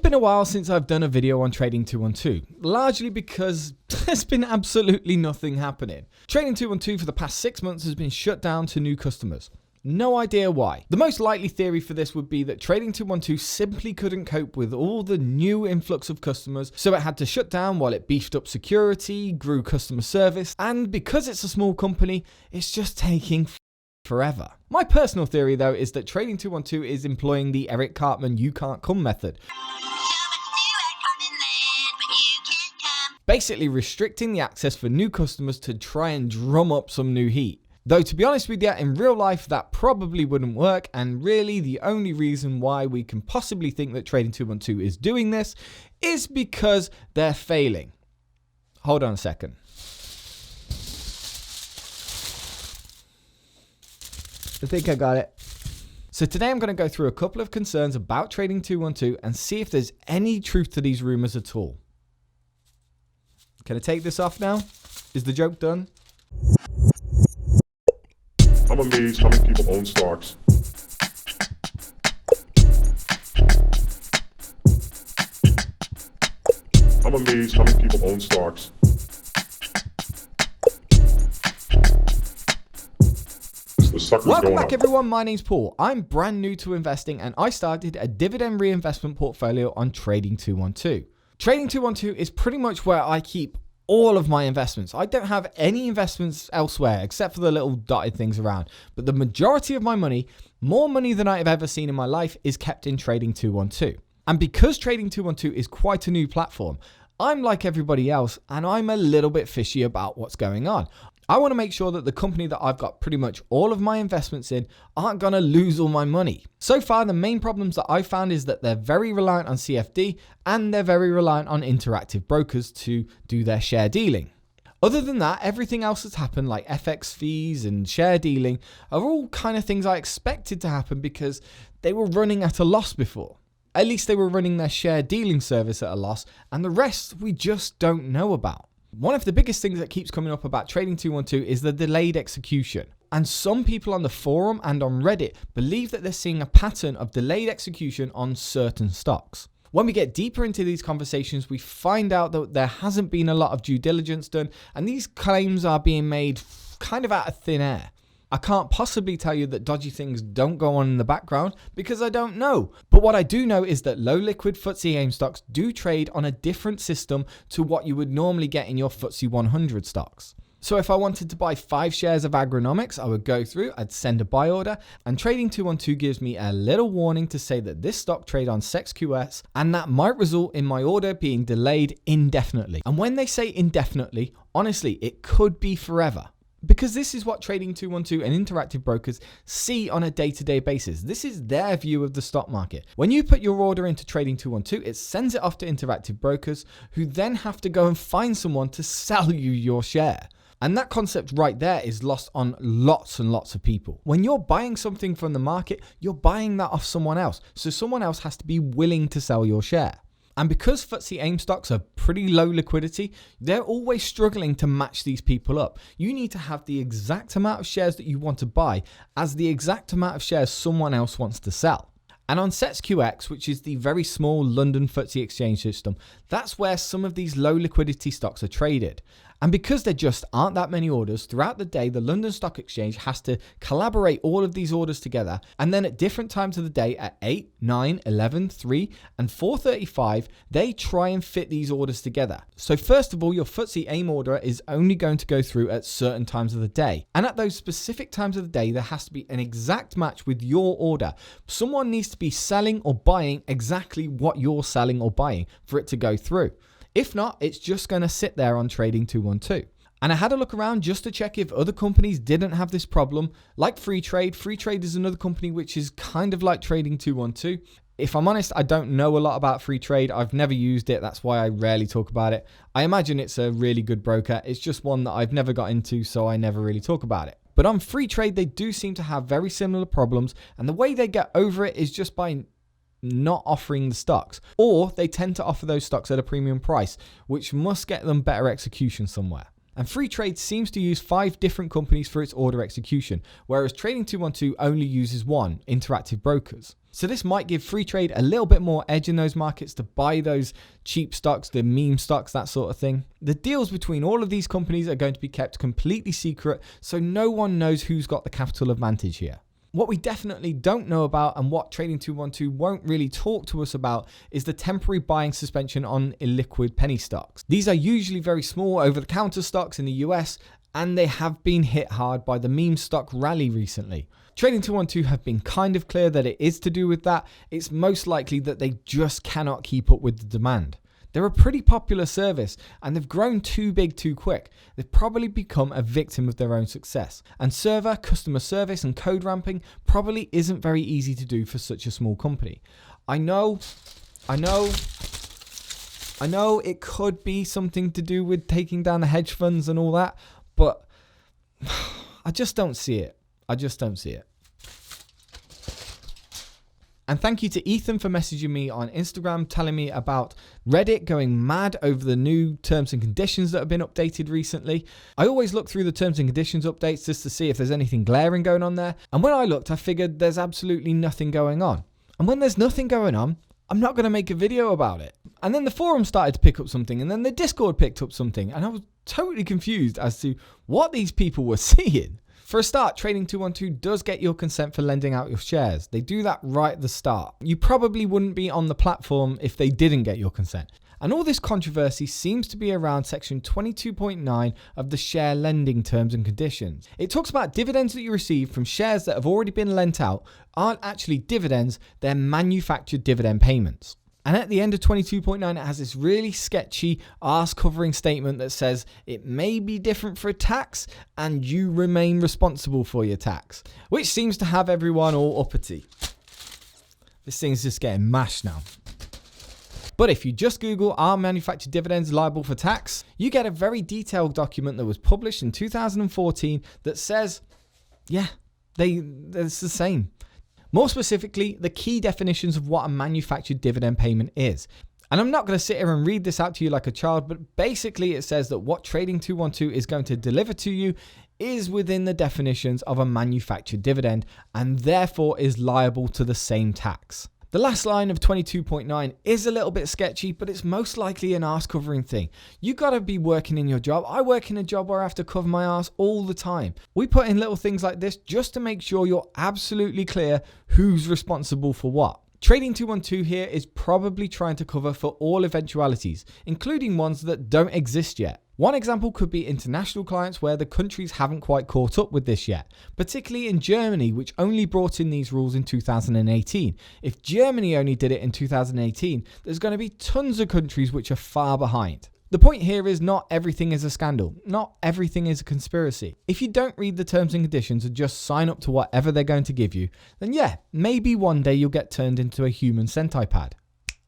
been a while since I've done a video on Trading 212, largely because there's been absolutely nothing happening. Trading 212 for the past 6 months has been shut down to new customers. No idea why. The most likely theory for this would be that Trading 212 simply couldn't cope with all the new influx of customers, so it had to shut down while it beefed up security, grew customer service, and because it's a small company, it's just taking forever. My personal theory though is that Trading 212 is employing the Eric Cartman "you can't come" method. Basically restricting the access for new customers to try and drum up some new heat. Though to be honest with you, in real life that probably wouldn't work, and really the only reason why we can possibly think that Trading 212 is doing this is because they're failing. Hold on a second. I think I got it. So today I'm going to go through a couple of concerns about Trading 212 and see if there's any truth to these rumors at all. Can I take this off now? Is the joke done? I'm amazed how many people own stocks. I'm amazed how many people own stocks. Welcome back everyone, my name's Paul. I'm brand new to investing and I started a dividend reinvestment portfolio on Trading 212. Trading 212 is pretty much where I keep all of my investments. I don't have any investments elsewhere except for the little dotted things around. But the majority of my money, more money than I've ever seen in my life, is kept in Trading 212. And because Trading 212 is quite a new platform, I'm like everybody else and I'm a little bit fishy about what's going on. I want to make sure that the company that I've got pretty much all of my investments in aren't going to lose all my money. So far, the main problems that I've found is that they're very reliant on CFD and they're very reliant on interactive brokers to do their share dealing. Other than that, everything else that's happened, like FX fees and share dealing, are all kind of things I expected to happen because they were running at a loss before. At least they were running their share dealing service at a loss, and the rest we just don't know about. One of the biggest things that keeps coming up about Trading 212 is the delayed execution. And some people on the forum and on Reddit believe that they're seeing a pattern of delayed execution on certain stocks. When we get deeper into these conversations, we find out that there hasn't been a lot of due diligence done, and these claims are being made kind of out of thin air. I can't possibly tell you that dodgy things don't go on in the background because I don't know. But what I do know is that low liquid FTSE AIM stocks do trade on a different system to what you would normally get in your FTSE 100 stocks. So if I wanted to buy 5 shares of Agronomics, I would go through, I'd send a buy order, and Trading 212 gives me a little warning to say that this stock trade on SEXQS, and that might result in my order being delayed indefinitely. And when they say indefinitely, honestly, it could be forever. Because this is what Trading 212 and interactive brokers see on a day-to-day basis. This is their view of the stock market. When you put your order into Trading 212, it sends it off to interactive brokers who then have to go and find someone to sell you your share. And that concept right there is lost on lots and lots of people. When you're buying something from the market, you're buying that off someone else. So someone else has to be willing to sell your share. And because FTSE AIM stocks are pretty low liquidity, they're always struggling to match these people up. You need to have the exact amount of shares that you want to buy as the exact amount of shares someone else wants to sell. And on SEXQX, which is the very small London FTSE exchange system, that's where some of these low liquidity stocks are traded. And because there just aren't that many orders, throughout the day, the London Stock Exchange has to collaborate all of these orders together. And then at different times of the day, at 8, 9, 11, 3, and 4:35, they try and fit these orders together. So first of all, your FTSE AIM order is only going to go through at certain times of the day. And at those specific times of the day, there has to be an exact match with your order. Someone needs to be selling or buying exactly what you're selling or buying for it to go through. If not, it's just going to sit there on Trading 212. And I had a look around just to check if other companies didn't have this problem, like Free Trade. Free Trade is another company which is kind of like Trading 212. If I'm honest, I don't know a lot about Free Trade. I've never used it. That's why I rarely talk about it. I imagine it's a really good broker. It's just one that I've never got into, so I never really talk about it. But on Free Trade, they do seem to have very similar problems. And the way they get over it is just by not offering the stocks, or they tend to offer those stocks at a premium price, which must get them better execution somewhere. And Freetrade seems to use 5 different companies for its order execution, whereas Trading 212 only uses one, Interactive Brokers. So this might give Freetrade a little bit more edge in those markets to buy those cheap stocks, the meme stocks, that sort of thing. The deals between all of these companies are going to be kept completely secret, so no one knows who's got the capital advantage here. What we definitely don't know about, and what Trading 212 won't really talk to us about, is the temporary buying suspension on illiquid penny stocks. These are usually very small over-the-counter stocks in the US, and they have been hit hard by the meme stock rally recently. Trading 212 have been kind of clear that it is to do with that. It's most likely that they just cannot keep up with the demand. They're a pretty popular service, and they've grown too big too quick. They've probably become a victim of their own success. And server, customer service, and code ramping probably isn't very easy to do for such a small company. I know it could be something to do with taking down the hedge funds and all that, but I just don't see it. And thank you to Ethan for messaging me on Instagram, telling me about Reddit going mad over the new terms and conditions that have been updated recently. I always look through the terms and conditions updates just to see if there's anything glaring going on there. And when I looked, I figured there's absolutely nothing going on. And when there's nothing going on, I'm not going to make a video about it. And then the forum started to pick up something, and then the Discord picked up something, and I was totally confused as to what these people were seeing. For a start, Trading 212 does get your consent for lending out your shares. They do that right at the start. You probably wouldn't be on the platform if they didn't get your consent. And all this controversy seems to be around section 22.9 of the share lending terms and conditions. It talks about dividends that you receive from shares that have already been lent out aren't actually dividends, they're manufactured dividend payments. And at the end of 22.9, it has this really sketchy arse-covering statement that says it may be different for tax and you remain responsible for your tax, which seems to have everyone all uppity. This thing's just getting mashed now. But if you just Google, are manufactured dividends liable for tax? You get a very detailed document that was published in 2014 that says, yeah, it's the same. More specifically, the key definitions of what a manufactured dividend payment is. And I'm not going to sit here and read this out to you like a child, but basically it says that what Trading 212 is going to deliver to you is within the definitions of a manufactured dividend and therefore is liable to the same tax. The last line of 22.9 is a little bit sketchy, but it's most likely an arse covering thing. You gotta be working in your job. I work in a job where I have to cover my arse all the time. We put in little things like this just to make sure you're absolutely clear who's responsible for what. Trading 212 here is probably trying to cover for all eventualities, including ones that don't exist yet. One example could be international clients where the countries haven't quite caught up with this yet, particularly in Germany, which only brought in these rules in 2018. If Germany only did it in 2018, there's going to be tons of countries which are far behind. The point here is not everything is a scandal. Not everything is a conspiracy. If you don't read the terms and conditions and just sign up to whatever they're going to give you, then yeah, maybe one day you'll get turned into a human Sentai pad.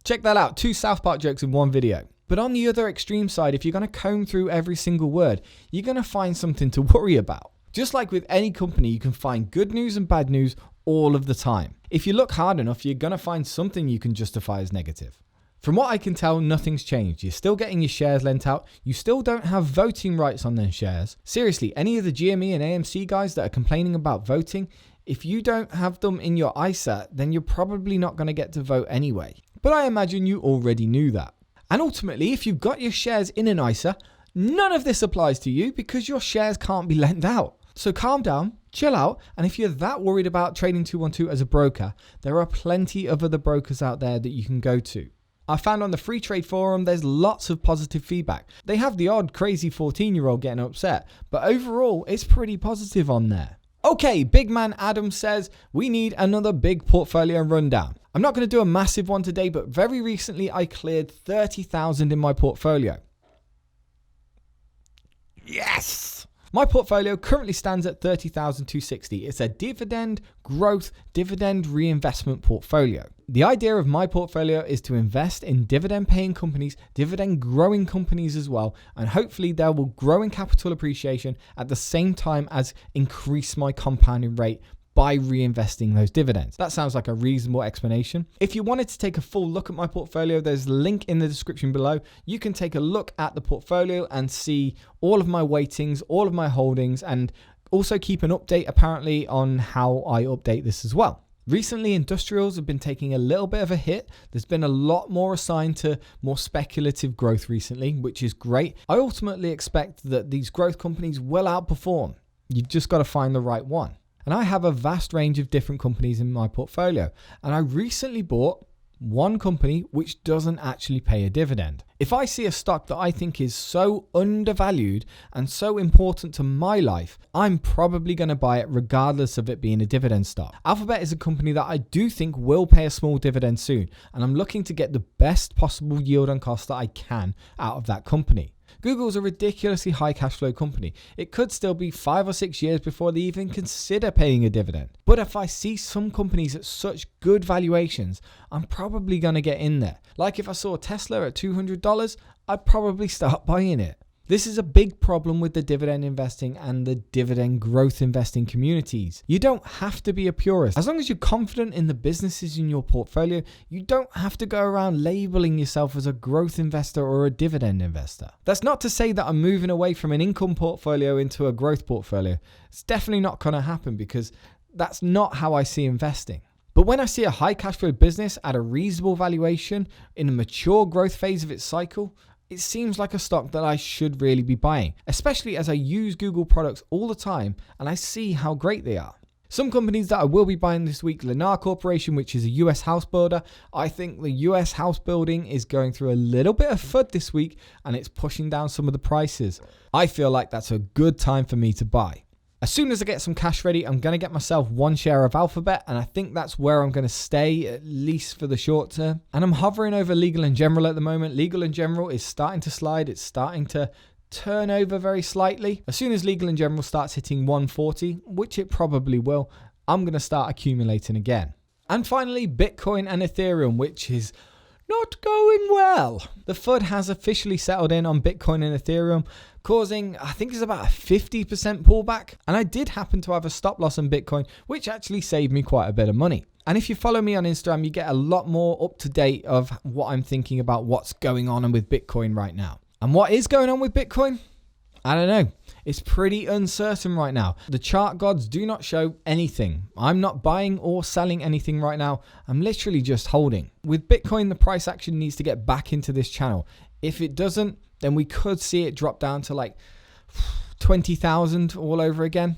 Check that out, 2 South Park jokes in one video. But on the other extreme side, if you're going to comb through every single word, you're going to find something to worry about. Just like with any company, you can find good news and bad news all of the time. If you look hard enough, you're going to find something you can justify as negative. From what I can tell, nothing's changed. You're still getting your shares lent out. You still don't have voting rights on those shares. Seriously, any of the GME and AMC guys that are complaining about voting, if you don't have them in your ISA, then you're probably not going to get to vote anyway. But I imagine you already knew that. And ultimately, if you've got your shares in an ISA, none of this applies to you because your shares can't be lent out. So calm down, chill out, and if you're that worried about Trading 212 as a broker, there are plenty of other brokers out there that you can go to. I found on the Free Trade forum there's lots of positive feedback. They have the odd crazy 14-year-old getting upset, but overall it's pretty positive on there. Okay, Big Man Adam says we need another big portfolio rundown. I'm not going to do a massive one today, but very recently I cleared 30,000 in my portfolio. Yes! My portfolio currently stands at 30,260. It's a dividend growth, dividend reinvestment portfolio. The idea of my portfolio is to invest in dividend paying companies, dividend growing companies as well, and hopefully they will grow in capital appreciation at the same time as increase my compounding rate by reinvesting those dividends. That sounds like a reasonable explanation. If you wanted to take a full look at my portfolio, there's a link in the description below. You can take a look at the portfolio and see all of my weightings, all of my holdings, and also keep an update apparently on how I update this as well. Recently, industrials have been taking a little bit of a hit. There's been a lot more assigned to more speculative growth recently, which is great. I ultimately expect that these growth companies will outperform. You've just got to find the right one. And I have a vast range of different companies in my portfolio. And I recently bought one company which doesn't actually pay a dividend. If I see a stock that I think is so undervalued and so important to my life, I'm probably going to buy it regardless of it being a dividend stock. Alphabet is a company that I do think will pay a small dividend soon, and I'm looking to get the best possible yield on cost that I can out of that company. Google's a ridiculously high cash flow company. It could still be 5 or 6 years before they even consider paying a dividend. But if I see some companies at such good valuations, I'm probably going to get in there. Like if I saw Tesla at $200, I'd probably start buying it. This is a big problem with the dividend investing and the dividend growth investing communities. You don't have to be a purist. As long as you're confident in the businesses in your portfolio, you don't have to go around labeling yourself as a growth investor or a dividend investor. That's not to say that I'm moving away from an income portfolio into a growth portfolio. It's definitely not going to happen because that's not how I see investing. But when I see a high cash flow business at a reasonable valuation in a mature growth phase of its cycle, it seems like a stock that I should really be buying, especially as I use Google products all the time and I see how great they are. Some companies that I will be buying this week, Lennar Corporation, which is a US house builder. I think the US house building is going through a little bit of FUD this week and it's pushing down some of the prices. I feel like that's a good time for me to buy. As soon as I get some cash ready, I'm going to get myself one share of Alphabet, and I think that's where I'm going to stay, at least for the short term. And I'm hovering over Legal & General at the moment. Legal & General is starting to slide. It's starting to turn over very slightly. As soon as Legal & General starts hitting 140, which it probably will, I'm going to start accumulating again. And finally, Bitcoin and Ethereum, which is not going well. The FUD has officially settled in on Bitcoin and Ethereum, causing, I think it's about a 50% pullback. And I did happen to have a stop loss on Bitcoin, which actually saved me quite a bit of money. And if you follow me on Instagram, you get a lot more up to date of what I'm thinking about what's going on with Bitcoin right now. And what is going on with Bitcoin? I don't know. It's pretty uncertain right now. The chart gods do not show anything. I'm not buying or selling anything right now. I'm literally just holding. With Bitcoin, the price action needs to get back into this channel. If it doesn't, then we could see it drop down to like 20,000 all over again.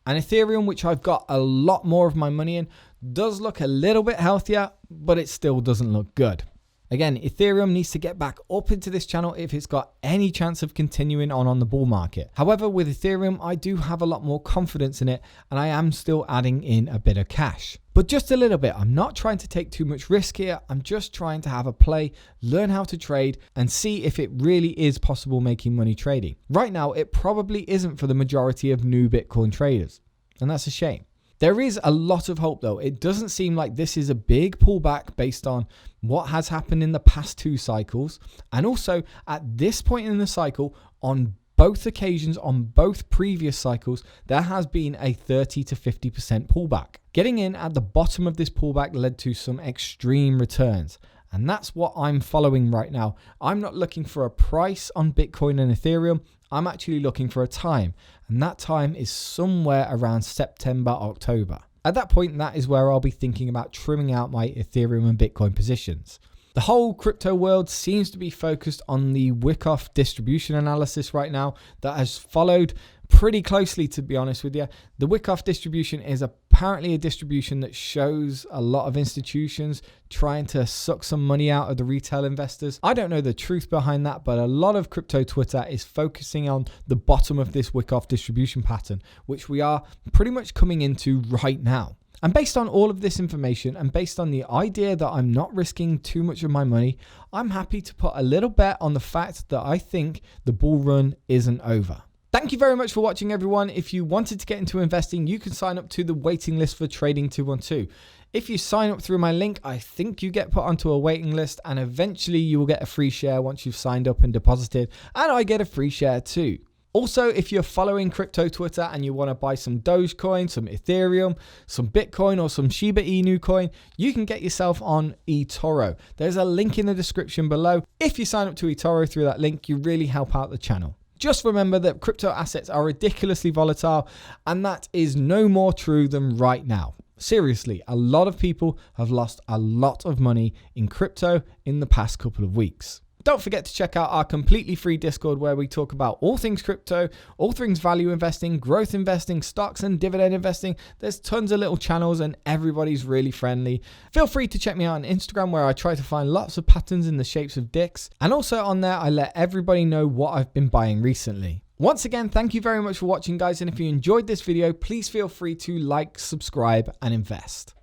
And Ethereum, which I've got a lot more of my money in, does look a little bit healthier, but it still doesn't look good. Again, Ethereum needs to get back up into this channel if it's got any chance of continuing on the bull market. However, with Ethereum, I do have a lot more confidence in it, and I am still adding in a bit of cash. But just a little bit. I'm not trying to take too much risk here. I'm just trying to have a play, learn how to trade, and see if it really is possible making money trading. Right now, it probably isn't for the majority of new Bitcoin traders, and that's a shame. There is a lot of hope though. It doesn't seem like this is a big pullback based on what has happened in the past 2 cycles. And also at this point in the cycle, on both occasions, on both previous cycles, there has been a 30 to 50% pullback. Getting in at the bottom of this pullback led to some extreme returns. And that's what I'm following right now. I'm not looking for a price on Bitcoin and Ethereum. I'm actually looking for a time. And that time is somewhere around September, October. At that point, that is where I'll be thinking about trimming out my Ethereum and Bitcoin positions. The whole crypto world seems to be focused on the Wyckoff distribution analysis right now that has followed pretty closely, to be honest with you. The Wyckoff distribution is apparently a distribution that shows a lot of institutions trying to suck some money out of the retail investors. I don't know the truth behind that, but a lot of crypto Twitter is focusing on the bottom of this Wyckoff distribution pattern, which we are pretty much coming into right now. And based on all of this information and based on the idea that I'm not risking too much of my money, I'm happy to put a little bet on the fact that I think the bull run isn't over. Thank you very much for watching, everyone. If you wanted to get into investing, you can sign up to the waiting list for Trading 212. If you sign up through my link, I think you get put onto a waiting list and eventually you will get a free share once you've signed up and deposited, and I get a free share too. Also, if you're following crypto Twitter and you want to buy some Dogecoin, some Ethereum, some Bitcoin, or some Shiba Inu coin, you can get yourself on eToro. There's a link in the description below. If you sign up to eToro through that link, you really help out the channel. Just remember that crypto assets are ridiculously volatile, and that is no more true than right now. Seriously, a lot of people have lost a lot of money in crypto in the past couple of weeks. Don't forget to check out our completely free Discord where we talk about all things crypto, all things value investing, growth investing, stocks and dividend investing. There's tons of little channels and everybody's really friendly. Feel free to check me out on Instagram where I try to find lots of patterns in the shapes of dicks. And also on there, I let everybody know what I've been buying recently. Once again, thank you very much for watching, guys. And if you enjoyed this video, please feel free to like, subscribe, and invest.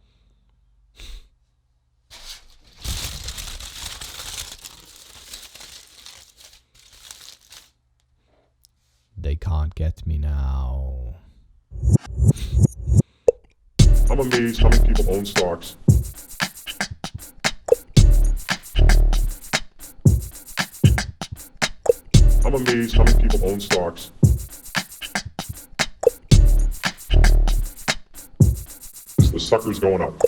They can't get me now. I'm amazed how many people own stocks. I'm amazed how many people own stocks. The sucker's going up.